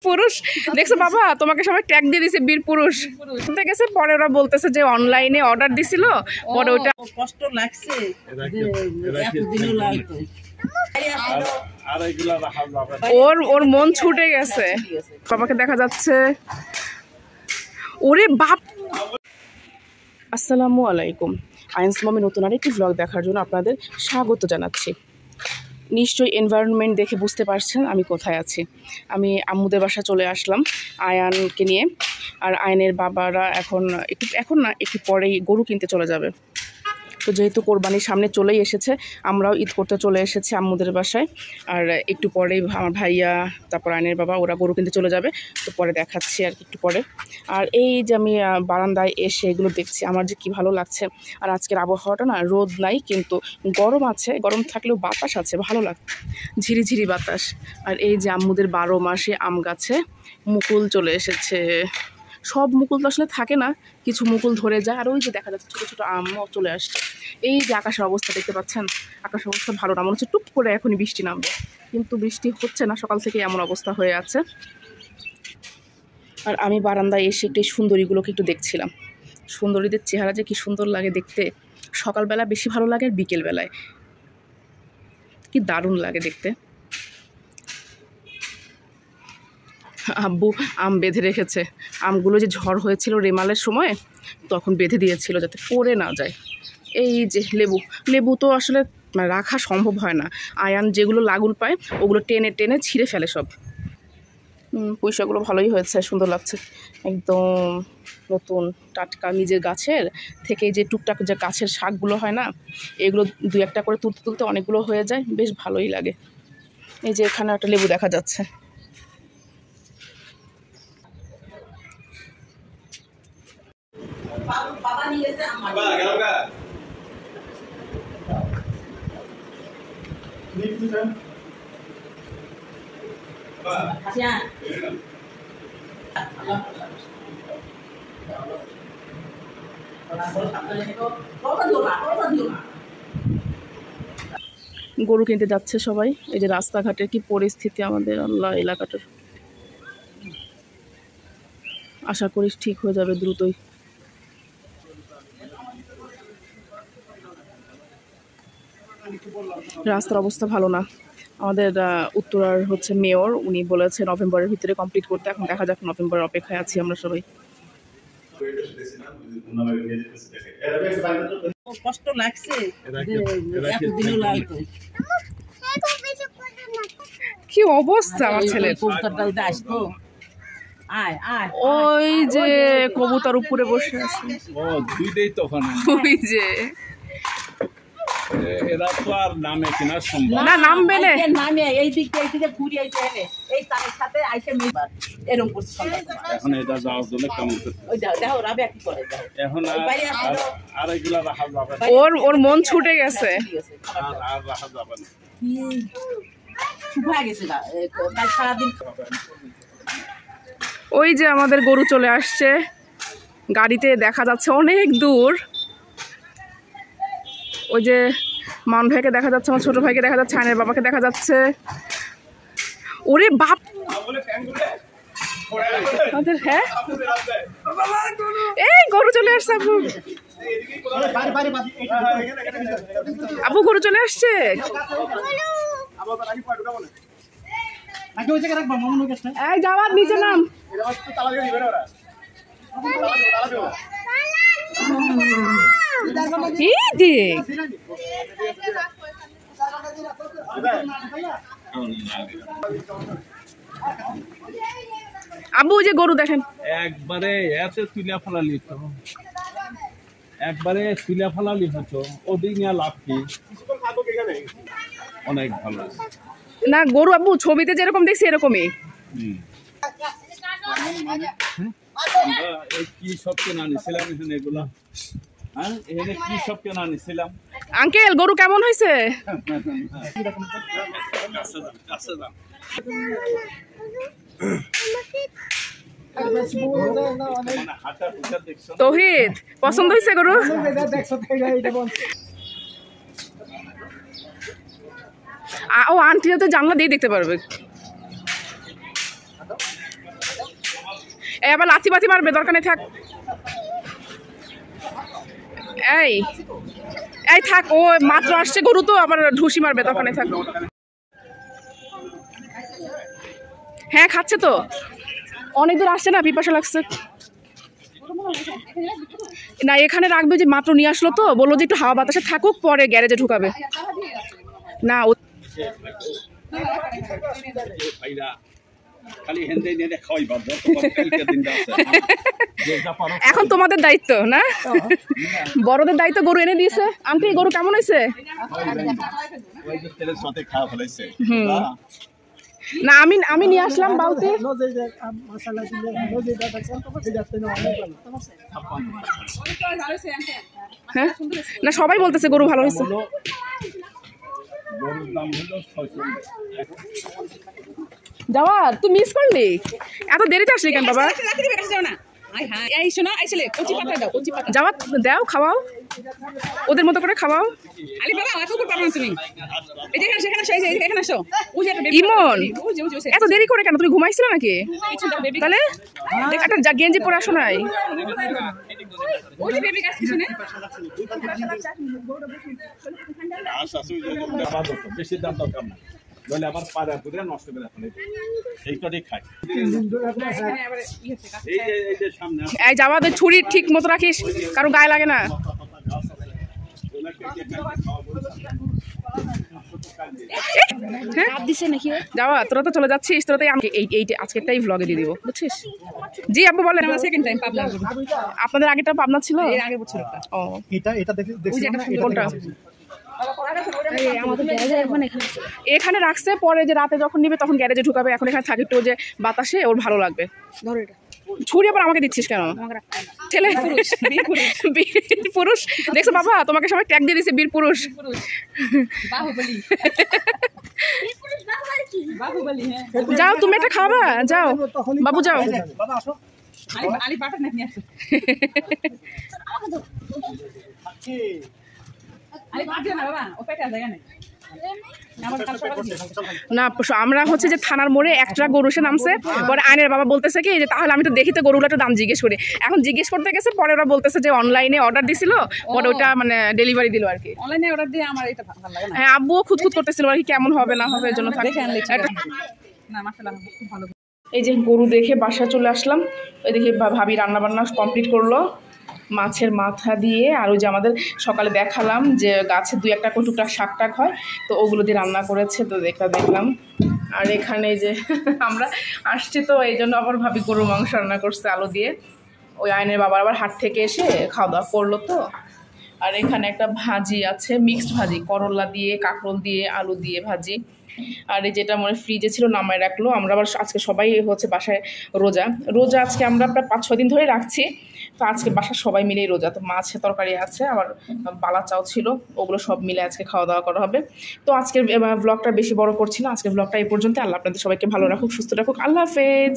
পুরুষ দেখছো বাবা, তোমাকে সবাই ট্যাগ দিয়ে দিছে বীর পুরুষ গেছে। পরে ওরা বলতেছে যে অনলাইনে অর্ডার দিছিল, পরে ওটা কষ্ট লাগছে। ওর মন ছুটে গেছে। বাবাকে দেখা যাচ্ছে। ওরে বাপ। আসসালামু আলাইকুম, আইনস মমি নতুন আরেকটি ব্লগ দেখার জন্য আপনাদের স্বাগত জানাচ্ছি। নিশ্চয়ই এনভায়রনমেন্ট দেখে বুঝতে পারছেন আমি কোথায় আছি। আমি আম্মুদের বাসা চলে আসলাম আয়ানকে নিয়ে। আর আয়নের বাবারা এখন না একটু পরেই গরু কিনতে চলে যাবে। তো যেহেতু কোরবানির সামনে চলেই এসেছে, আমরাও ঈদ করতে চলে এসেছি আম্মুদের বাসায়। আর একটু পরেই আমার ভাইয়া, তারপর আয়নের বাবা ওরা গরু কিনতে চলে যাবে। তো পরে দেখাচ্ছি আর একটু পরে। আর এই যে আমি বারান্দায় এসে এগুলো দেখছি, আমার যে কী ভালো লাগছে। আর আজকের আবহাওয়াটা না রোদ নাই, কিন্তু গরম আছে, গরম থাকলেও বাতাস আছে, ভালো লাগছে, ঝিরিঝিরি বাতাস। আর এই যে আম্মুদের 12 মাসে আম গাছে মুকুল চলে এসেছে। সব মুকুল তো আসলে থাকে না, কিছু মুকুল ধরে যায়। আর ওই যে দেখা যাচ্ছে ছোটো ছোটো আমও চলে আসছে। এই যে আকাশের অবস্থা দেখতে পাচ্ছেন, আকাশের অবস্থা ভালো না, মনে হচ্ছে টুক করে এখনই বৃষ্টি নামবে, কিন্তু বৃষ্টি হচ্ছে না, সকাল থেকে এমন অবস্থা হয়ে আছে। আর আমি বারান্দায় এসে একটু সুন্দরীগুলোকে একটু দেখছিলাম। সুন্দরীদের চেহারা যে কি সুন্দর লাগে দেখতে, সকালবেলা বেশি ভালো লাগে আর বিকেলবেলায় কি দারুণ লাগে দেখতে। আব্বু আম বেঁধে রেখেছে, আমগুলো যে ঝড় হয়েছিল রেমালের সময় তখন বেঁধে দিয়েছিল যাতে পড়ে না যায়। এই যে লেবু তো আসলে রাখা সম্ভব হয় না। আয়ান যেগুলো লাগুল পায় ওগুলো টেনে টেনে ছিঁড়ে ফেলে সব। পুঁইশাকগুলো ভালোই হয়েছে, সুন্দর লাগছে, একদম নতুন টাটকা নিজের গাছের থেকে। যে টুকটাক যে গাছের শাকগুলো হয় না, এগুলো 2-1টা করে তুলতে তুলতে অনেকগুলো হয়ে যায়, বেশ ভালোই লাগে। এই যে এখানে একটা লেবু দেখা যাচ্ছে। গরু কিনতে যাচ্ছে সবাই। এই যে রাস্তাঘাটের কি পরিস্থিতি আমাদের আল্লাহ এলাকাটার, আশা করি ঠিক হয়ে যাবে দ্রুতই। রাস্তার অবস্থা ভালো না। আমাদের উত্তরার হচ্ছে মেয়র, উনি বলেছে নভেম্বরের ভিতরে কমপ্লিট করতে। এখন দেখা যাক, নভেম্বরের অপেক্ষায় আছি আমরা সবাই। কষ্ট লাগছে। কি অবস্থা আমার ছেলের। ওই যে কবুতর উপরে বসে আছে, ওই যে এরা তো আর নামে কিনা সম্ভব না, নামবে না, নামে এই দিক থেকে ঘুরে আইতে হবে, এই তারের সাথে আইসে মেবার এরকম করছে। এখন এটা যাওয়ার জন্য কেমন করছে, ওই দেখো রাবে কি করে, এখন আর এগুলা রাখা যাবে না, ওর মন ছুটে গেছে, আর রাখা যাবে না, শুকায় গেছে না কাল সারাদিন। ওই যে আমাদের গরু চলে আসছে, গাড়িতে দেখা যাচ্ছে অনেক দূর। ওই যে মান ভাইকে দেখা যাচ্ছে, আমার ছোট ভাইকে দেখা যাচ্ছে, আয়নের বাবাকে দেখা যাচ্ছে। ওরে বাপ, হ্যাঁ এই গরু চলে আসছে। আবু গরু চলে আসছে। এই যাওয়ার নিচে নাম। আবু যে গরু দেখেন, একবারে এতে তুলে ফেলালি তো, একবারে তুলে ফেলালি হতো, ওদিক নিয়ে লাভ কি, অনেক ভালো না গরু আবু ছবিতে যেরকম দেখছি এরকমই। কি সব কেনা নিছিলাম এখানে, এগুলা এখানে কি সব কেনা নিছিলাম। আঙ্কেল গরু কেমন হয়েছে? তৌহিদ পছন্দ হয়েছে গরু? ও আন্টিরা তো জানলা দিয়ে দেখতে পারবে। এই আবার লাথি বাতি মারবে, দরকার নেই, থাক। এই এই থাক, ও মাত্র আসছে গরু তো আবার ঢুসি মারবে, দরকার নেই, থাক। হ্যাঁ খাচ্ছে তো, অনেক দূর আসছে না, পিপাসা লাগছে। না এখানে রাখবে, যে মাত্র নিয়ে আসলো তো, বললো যে একটু হাওয়া বাতাসে থাকুক, পরে গ্যারেজে ঢুকাবে। না এখন তোমাদের দায়িত্ব না, বড়দের দায়িত্ব। গরু এনে দিয়েছে আন্টি, গরু কেমন হয়েছে? না আমি নিয়ে আসলাম বালতি। হ্যাঁ না সবাই বলতেছে গরু ভালো হয়েছে। যাওয়া তুই মিস করলি, এত দেরিতে আসলি কেন বাবা? যাওয়া দাও, খাওয়াও, ওদের মতো করে খাওয়াও। ইমন এত দেরি করে কেন? তুমি ঘুমাইছিল নাকি? তাহলে একটা গেঞ্জি পরে আসো নাই? বেশি দাম দরকার না, নইলে আবার পাড়া পুরে নষ্ট করে ফেলে। এইটাই খাই। এই যাওয়া ছুরি ঠিক মতো রাখিস, কারো গায়ে লাগে না। যাওয়া তোরা তো চলে যাচ্ছিস, তোরা তো এইটা আজকেরটাই ভ্লগে দিয়ে দিব, বুঝছিস? জি আপু বলেন। আপনাদের আগেরটা পাবনা ছিল? ও কোনটা? এখানে রাখছে, পরে যে রাতে যখন নিবে তখন গ্যারেজে ঢুকাবে। এখন এখানে থাকে একটু, যে বাতাসে ওর ভালো লাগবে। ছুরি আবার আমাকে দিচ্ছিস কেন? ছেলে বীর পুরুষ দেখছো বাবা, তোমাকে সবাই ট্যাগ দিয়ে দিচ্ছে বীর পুরুষ। যাও তুমি একটা খাওয়া, যাও বাবু যাও। না আমরা হচ্ছে যে থানার মোড়ে একটা গরু এসে নামছে, পরে আইনের বাবা বলতেছে কি যে তাহলে আমি তো দেখি তো গরুগুলো একটু দাম জিজ্ঞেস করি। এখন জিজ্ঞেস করতে গেছে, পরে ওরা বলতেছে যে অনলাইনে অর্ডার দিছিল, পরে ওটা মানে ডেলিভারি দিল আর কি। অনলাইনে অর্ডার দিয়ে আমার এটা ভালো লাগে না। হ্যাঁ আব্বুও খুঁতখুত করতেছিল আর কি, কেমন হবে না হবে, এর জন্য এই যে গরু দেখে বাসায় চলে আসলাম। ওই দেখে ভাবি রান্না বান্না কমপ্লিট করলো, মাছের মাথা দিয়ে। আর ওই যে আমাদের সকালে দেখালাম যে গাছে 2-1টা টুকটাক শাক টাক হয়, তো ওগুলো দিয়ে রান্না করেছে, তো দেখলাম। আর এখানে যে আমরা আসছি তো এই জন্য আবার ভাবি গরুর মাংস রান্না করছে আলু দিয়ে। ওই আইনের বাবার আবার হাট থেকে এসে খাওয়া দাওয়া করলো তো। আর এখানে একটা ভাজি আছে, মিক্সড ভাজি, করলা দিয়ে কাঁকরোল দিয়ে আলু দিয়ে ভাজি। আর এই যেটা মনে ফ্রিজে ছিল নামায় রাখলো। আমরা আবার আজকে সবাই হচ্ছে বাসায় রোজা আজকে আমরা প্রায় 5-6 দিন ধরে রাখছি, তো আজকে বাসার সবাই মিলেই রোজা। তো মাছের তরকারি আছে, আবার বালা চাও ছিল, ওগুলো সব মিলে আজকে খাওয়া দাওয়া করা হবে। তো আজকের ব্লগটা বেশি বড় করছি না, আজকের ব্লগটা এই পর্যন্ত। আল্লাহ আপনাদের সবাইকে ভালো রাখুক, সুস্থ রাখুক, আল্লাহ হাফেজ।